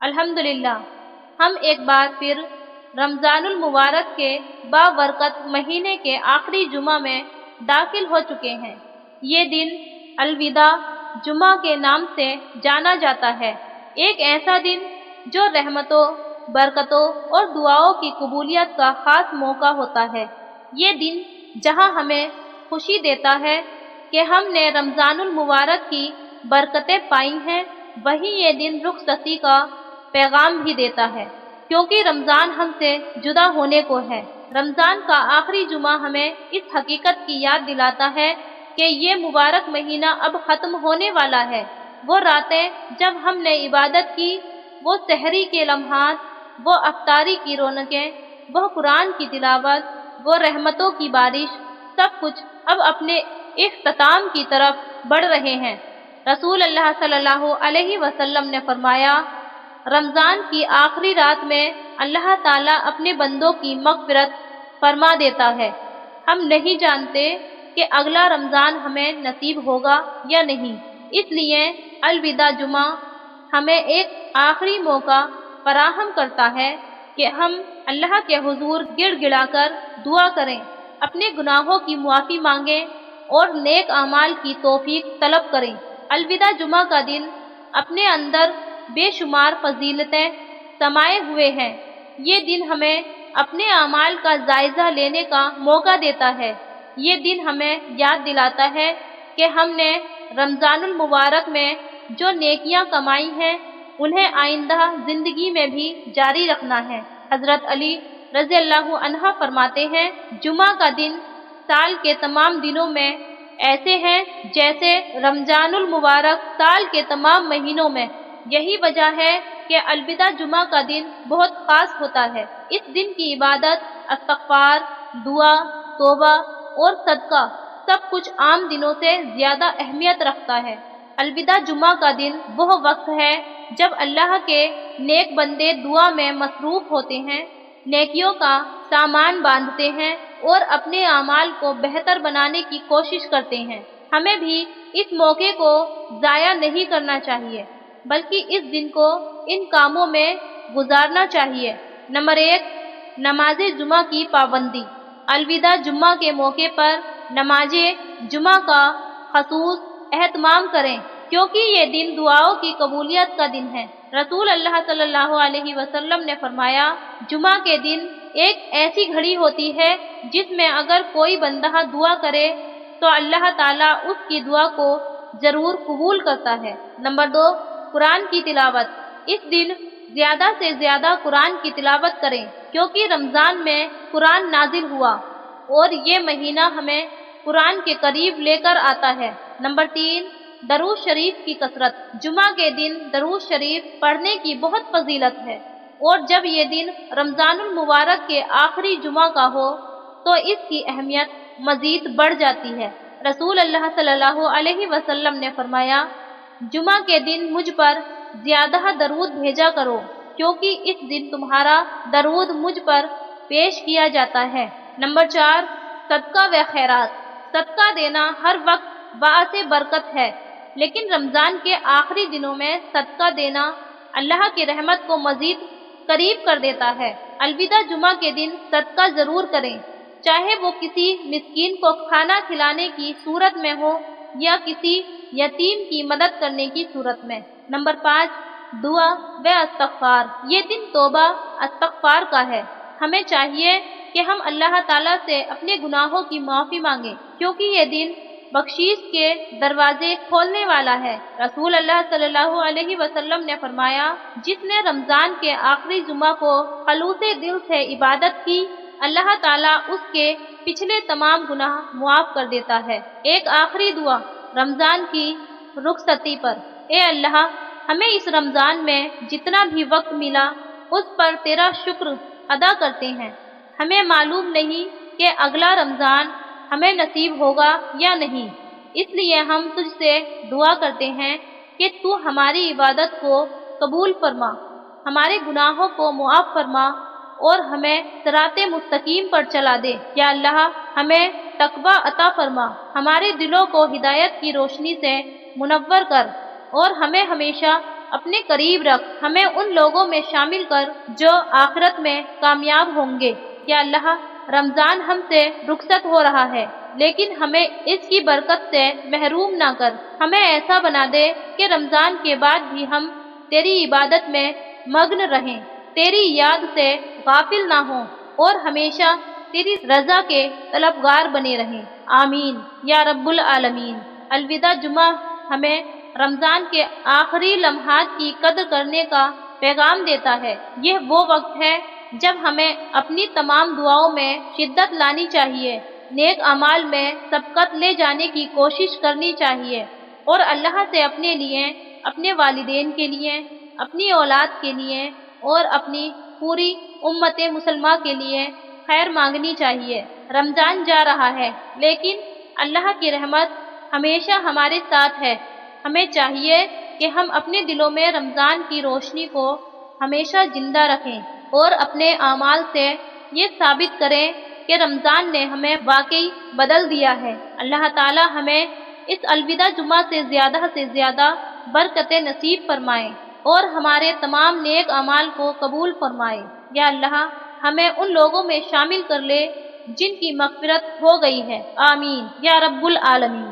الحمدللہ ہم ایک بار پھر رمضان المبارک کے بابرکت مہینے کے آخری جمعہ میں داخل ہو چکے ہیں۔ یہ دن الوداع جمعہ کے نام سے جانا جاتا ہے، ایک ایسا دن جو رحمتوں، برکتوں اور دعاؤں کی قبولیت کا خاص موقع ہوتا ہے۔ یہ دن جہاں ہمیں خوشی دیتا ہے کہ ہم نے رمضان المبارک کی برکتیں پائی ہیں، وہیں یہ دن رخصتی کا پیغام بھی دیتا ہے، کیونکہ رمضان ہم سے جدا ہونے کو ہے۔ رمضان کا آخری جمعہ ہمیں اس حقیقت کی یاد دلاتا ہے کہ یہ مبارک مہینہ اب ختم ہونے والا ہے۔ وہ راتیں جب ہم نے عبادت کی، وہ سحری کے لمحات، وہ افطاری کی رونقیں، وہ قرآن کی تلاوت، وہ رحمتوں کی بارش، سب کچھ اب اپنے اختتام کی طرف بڑھ رہے ہیں۔ رسول اللہ صلی اللہ علیہ وسلم نے فرمایا، رمضان کی آخری رات میں اللہ تعالیٰ اپنے بندوں کی مغفرت فرما دیتا ہے۔ ہم نہیں جانتے کہ اگلا رمضان ہمیں نصیب ہوگا یا نہیں، اس لیے الوداع جمعہ ہمیں ایک آخری موقع فراہم کرتا ہے کہ ہم اللہ کے حضور گڑ گڑا کر دعا کریں، اپنے گناہوں کی معافی مانگیں اور نیک اعمال کی توفیق طلب کریں۔ الوداع جمعہ کا دن اپنے اندر بے شمار فضیلتیں سمائے ہوئے ہیں۔ یہ دن ہمیں اپنے اعمال کا جائزہ لینے کا موقع دیتا ہے۔ یہ دن ہمیں یاد دلاتا ہے کہ ہم نے رمضان المبارک میں جو نیکیاں کمائی ہیں انہیں آئندہ زندگی میں بھی جاری رکھنا ہے۔ حضرت علی رضی اللہ عنہ فرماتے ہیں، جمعہ کا دن سال کے تمام دنوں میں ایسے ہیں جیسے رمضان المبارک سال کے تمام مہینوں میں۔ یہی وجہ ہے کہ الوداع جمعہ کا دن بہت خاص ہوتا ہے۔ اس دن کی عبادت، استغفار، دعا، توبہ اور صدقہ سب کچھ عام دنوں سے زیادہ اہمیت رکھتا ہے۔ الوداع جمعہ کا دن وہ وقت ہے جب اللہ کے نیک بندے دعا میں مصروف ہوتے ہیں، نیکیوں کا سامان باندھتے ہیں اور اپنے اعمال کو بہتر بنانے کی کوشش کرتے ہیں۔ ہمیں بھی اس موقع کو ضائع نہیں کرنا چاہیے، بلکہ اس دن کو ان کاموں میں گزارنا چاہیے۔ نمبر 1، نماز جمعہ کی پابندی۔ الوداع جمعہ کے موقع پر نماز جمعہ کا خصوص اہتمام کریں، کیونکہ یہ دن دعاؤں کی قبولیت کا دن ہے۔ رسول اللہ صلی اللہ علیہ وسلم نے فرمایا، جمعہ کے دن ایک ایسی گھڑی ہوتی ہے جس میں اگر کوئی بندہ دعا کرے تو اللہ تعالیٰ اس کی دعا کو ضرور قبول کرتا ہے۔ نمبر 2، قرآن کی تلاوت۔ اس دن زیادہ سے زیادہ قرآن کی تلاوت کریں، کیونکہ رمضان میں قرآن نازل ہوا اور یہ مہینہ ہمیں قرآن کے قریب لے کر آتا ہے۔ نمبر 3، درود شریف کی کثرت۔ جمعہ کے دن درود شریف پڑھنے کی بہت فضیلت ہے، اور جب یہ دن رمضان المبارک کے آخری جمعہ کا ہو تو اس کی اہمیت مزید بڑھ جاتی ہے۔ رسول اللہ صلی اللہ علیہ وسلم نے فرمایا، جمعہ کے دن مجھ پر زیادہ درود بھیجا کرو، کیونکہ اس دن تمہارا درود مجھ پر پیش کیا جاتا ہے۔ نمبر 4، صدقہ و خیرات۔ صدقہ دینا ہر وقت باعث برکت ہے، لیکن رمضان کے آخری دنوں میں صدقہ دینا اللہ کی رحمت کو مزید قریب کر دیتا ہے۔ الوداع جمعہ کے دن صدقہ ضرور کریں، چاہے وہ کسی مسکین کو کھانا کھلانے کی صورت میں ہو یا کسی یتیم کی مدد کرنے کی صورت میں۔ نمبر 5، دعا و استغفار۔ یہ دن توبہ استغفار کا ہے۔ ہمیں چاہیے کہ ہم اللہ تعالیٰ سے اپنے گناہوں کی معافی مانگیں، کیونکہ یہ دن بخشش کے دروازے کھولنے والا ہے۔ رسول اللہ صلی اللہ علیہ وسلم نے فرمایا، جس نے رمضان کے آخری جمعہ کو خلوص دل سے عبادت کی، اللہ تعالیٰ اس کے پچھلے تمام گناہ معاف کر دیتا ہے۔ ایک آخری دعا رمضان کی رخصتی پر۔ اے اللہ، ہمیں اس رمضان میں جتنا بھی وقت ملا اس پر تیرا شکر ادا کرتے ہیں۔ ہمیں معلوم نہیں کہ اگلا رمضان ہمیں نصیب ہوگا یا نہیں، اس لیے ہم تجھ سے دعا کرتے ہیں کہ تو ہماری عبادت کو قبول فرما، ہمارے گناہوں کو معاف فرما اور ہمیں صراط مستقیم پر چلا دے۔ یا اللہ، ہمیں تقوی عطا فرما، ہمارے دلوں کو ہدایت کی روشنی سے منور کر اور ہمیں ہمیشہ اپنے قریب رکھ، ہمیں ان لوگوں میں شامل کر جو آخرت میں کامیاب ہوں گے۔ یا اللہ، رمضان ہم سے رخصت ہو رہا ہے، لیکن ہمیں اس کی برکت سے محروم نہ کر۔ ہمیں ایسا بنا دے کہ رمضان کے بعد بھی ہم تیری عبادت میں مگن رہیں، تیری یاد سے غافل نہ ہوں اور ہمیشہ تیری رضا کے طلبگار بنے رہیں۔ آمین یا رب العالمین۔ الوداع جمعہ ہمیں رمضان کے آخری لمحات کی قدر کرنے کا پیغام دیتا ہے۔ یہ وہ وقت ہے جب ہمیں اپنی تمام دعاؤں میں شدت لانی چاہیے، نیک اعمال میں سبقت لے جانے کی کوشش کرنی چاہیے اور اللہ سے اپنے لیے، اپنے والدین کے لیے، اپنی اولاد کے لیے اور اپنی پوری امت مسلمہ کے لیے خیر مانگنی چاہیے۔ رمضان جا رہا ہے، لیکن اللہ کی رحمت ہمیشہ ہمارے ساتھ ہے۔ ہمیں چاہیے کہ ہم اپنے دلوں میں رمضان کی روشنی کو ہمیشہ زندہ رکھیں اور اپنے اعمال سے یہ ثابت کریں کہ رمضان نے ہمیں واقعی بدل دیا ہے۔ اللہ تعالی ہمیں اس الوداع جمعہ سے زیادہ برکتیں نصیب فرمائے اور ہمارے تمام نیک اعمال کو قبول فرمائے۔ یا اللہ، ہمیں ان لوگوں میں شامل کر لے جن کی مغفرت ہو گئی ہے۔ آمین یا رب العالمین۔